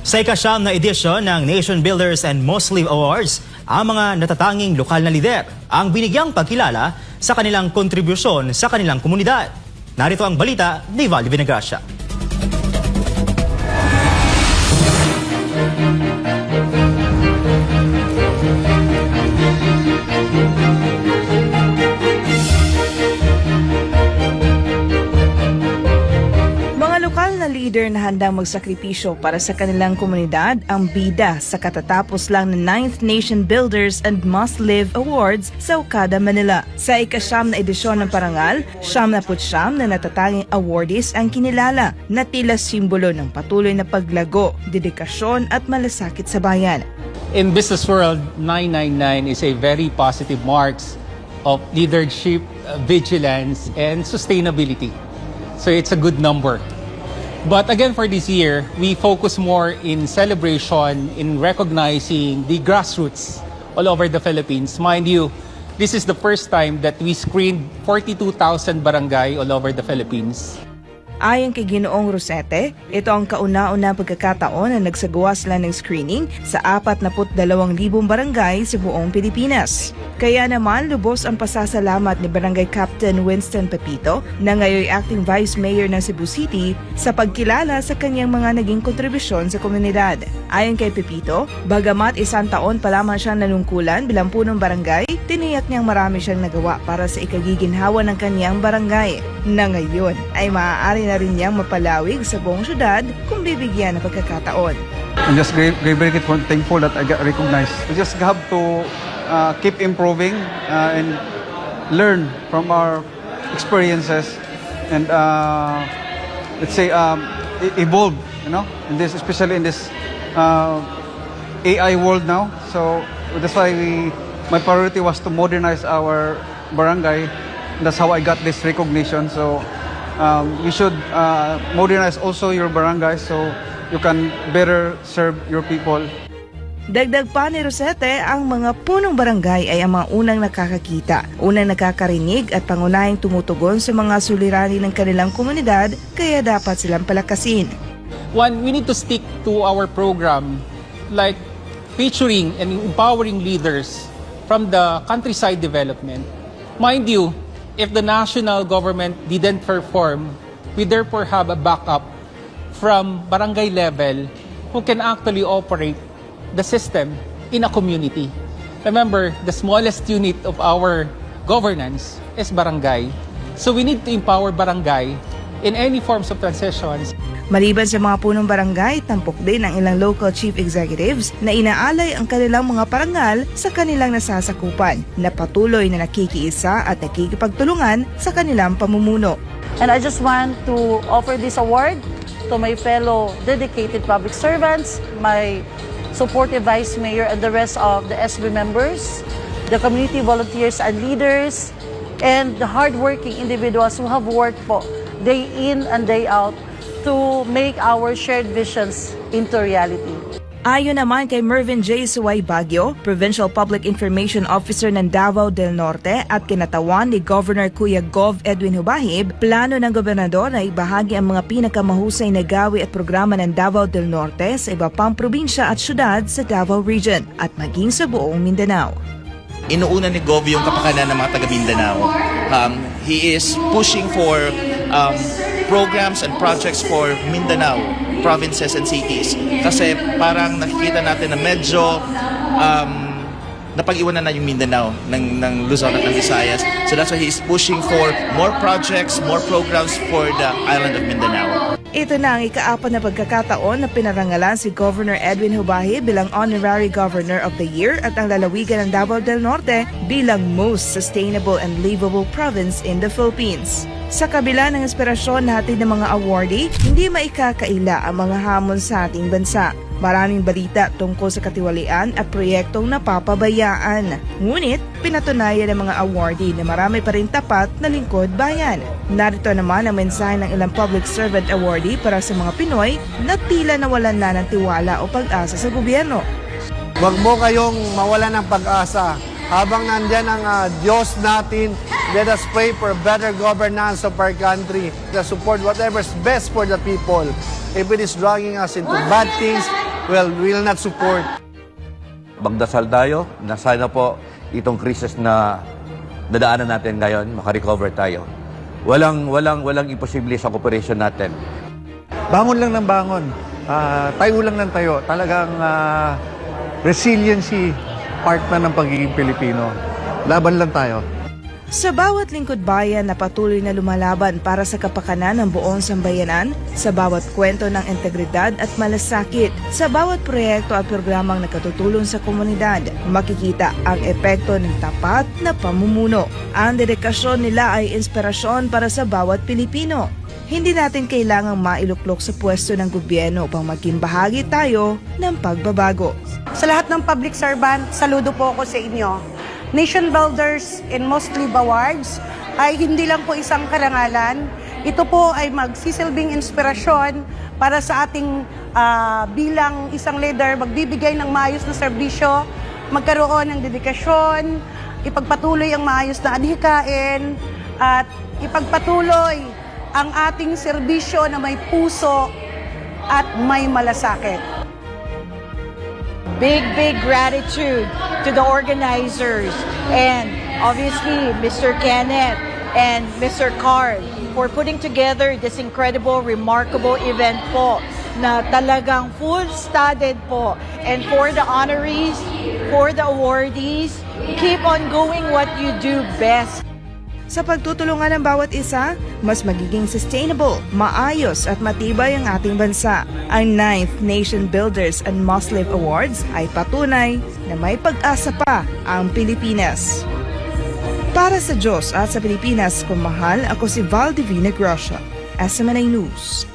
Sa ika-9 na edisyon ng Nation Builders and Muslim Awards, ang mga natatanging lokal na lider ang binigyang pagkilala sa kanilang kontribusyon sa kanilang komunidad. Narito ang balita ni Valdi Vinagracia. Leader na handang magsakripisyo para sa kanilang komunidad ang bida sa katatapos lang ng 9th Nation Builders and Must Live Awards sa Okada, Manila. Sa ika-9 na edisyon ng parangal, 79 na natatanging awardees ang kinilala na tila simbolo ng patuloy na paglago, dedikasyon at malasakit sa bayan. In business world, 999 is a very positive marks of leadership, vigilance, and sustainability. So it's a good number. But again, for this year, we focus more in celebration, in recognizing the grassroots all over the Philippines. Mind you, this is the first time that we screened 42,000 barangay all over the Philippines. Ayon kay Ginoong Rosete, ito ang kauna-una pagkakataon na nagsagawa sila ng screening sa 42,000 barangay sa buong Pilipinas. Kaya naman lubos ang pasasalamat ni Barangay Captain Winston Pepito na ngayon Acting Vice Mayor ng Cebu City sa pagkilala sa kanyang mga naging kontribusyon sa komunidad. Ayon kay Pepito, bagamat 1 taon pa lamang siyang nanungkulan bilang punong barangay, tiniyak niyang marami siyang nagawa para sa ikagiginhawa ng kanyang barangay na ngayon ay maaari na rin niyang mapalawig sa buong syudad kung bibigyan ng pagkakataon. I'm just very thankful that I got recognized. We just have to keep improving and learn from our experiences and let's say evolve, in this, especially in this AI world now. So that's why my priority was to modernize our barangay. That's how I got this recognition. So you should modernize also your barangay so you can better serve your people. Dagdag pa ni Rosete, ang mga punong barangay ay ang mga unang nakakakita, unang nakakarinig at pangunahing tumutugon sa mga suliranin ng kanilang komunidad, kaya dapat silang palakasin. One, we need to stick to our program like featuring and empowering leaders from the countryside development. Mind you, if the national government didn't perform, we therefore have a backup from barangay level who can actually operate the system in a community. Remember, the smallest unit of our governance is barangay. So we need to empower barangay in any forms of transitions. Maliban sa mga punong barangay, tampok din ang ilang local chief executives na inaalay ang kanilang mga parangal sa kanilang nasasakupan na patuloy na nakikiisa at nakikipagtulungan sa kanilang pamumuno. And I just want to offer this award to my fellow dedicated public servants, my supportive Vice Mayor and the rest of the SB members, the community volunteers and leaders, and the hardworking individuals who have worked po day in and day out to make our shared visions into reality. Ayon naman kay Mervin J. Suway Baguio, Provincial Public Information Officer ng Davao del Norte at kinatawan ni Governor Kuya Gov. Edwin Hubahib, plano ng gobernador na ibahagi ang mga pinakamahusay na gawi at programa ng Davao del Norte sa iba pang probinsya at syudad sa Davao Region at maging sa buong Mindanao. Inuuna ni Gov yung kapakanan ng mga taga Mindanao. He is pushing for programs and projects for Mindanao provinces and cities. Kasi parang nakikita natin na medyo napag-iwanan na yung Mindanao ng Luzon at ng Visayas. So that's why he is pushing for more projects, more programs for the island of Mindanao. Ito na ang ika-4 na pagkakataon na pinarangalan si Governor Edwin Hubahib bilang Honorary Governor of the Year at ang lalawigan ng Davao del Norte bilang Most Sustainable and Livable Province in the Philippines. Sa kabila ng inspirasyon natin ng mga awardee, hindi maikakaila ang mga hamon sa ating bansa. Maraming balita tungkol sa katiwalian at proyektong napapabayaan. Ngunit, pinatunayan ng mga awardee na marami pa rin tapat na lingkod bayan. Narito naman ang mensahe ng ilang public servant awardee para sa mga Pinoy na tila nawalan na ng tiwala o pag-asa sa gobyerno. Huwag mo kayong mawalan ng pag-asa. Habang nandyan ang Diyos natin, let us pray for better governance of our country. To support whatever's best for the people. If it is dragging us into bad things, well, we will not support. Magdasal tayo na sana po itong krisis na dadaanan natin ngayon, makarecover tayo. Walang imposible sa cooperation natin. Bangon lang ng bangon. Tayo lang ng tayo. Talagang resiliency part na ng pagiging Pilipino. Laban lang tayo. Sa bawat lingkod bayan na patuloy na lumalaban para sa kapakanan ng buong sambayanan, sa bawat kwento ng integridad at malasakit, sa bawat proyekto at programang nakatutulong sa komunidad, makikita ang epekto ng tapat na pamumuno. Ang dedikasyon nila ay inspirasyon para sa bawat Pilipino. Hindi natin kailangang mailuklok sa pwesto ng gobyerno upang maging bahagi tayo ng pagbabago. Sa lahat ng public servant, saludo po ako sa inyo. Nation Builders and Muslim Awards ay hindi lang po isang karangalan. Ito po ay magsisilbing inspirasyon para sa ating bilang isang leader, magbibigay ng maayos na serbisyo, magkaroon ng dedikasyon, ipagpatuloy ang maayos na adhikain, at ipagpatuloy ang ating serbisyo na may puso at may malasakit. Big gratitude to the organizers and obviously Mr. Kenneth and Mr. Carl for putting together this incredible, remarkable event po na talagang full-studded po. And for the honorees, for the awardees, keep on doing what you do best. Sa pagtutulungan ng bawat isa, mas magiging sustainable, maayos at matibay ang ating bansa. Ang 9th Nation Builders and Muslim Awards ay patunay na may pag-asa pa ang Pilipinas. Para sa Diyos at sa Pilipinas, kung mahal, ako si Val Divina Gracia, SMNA News.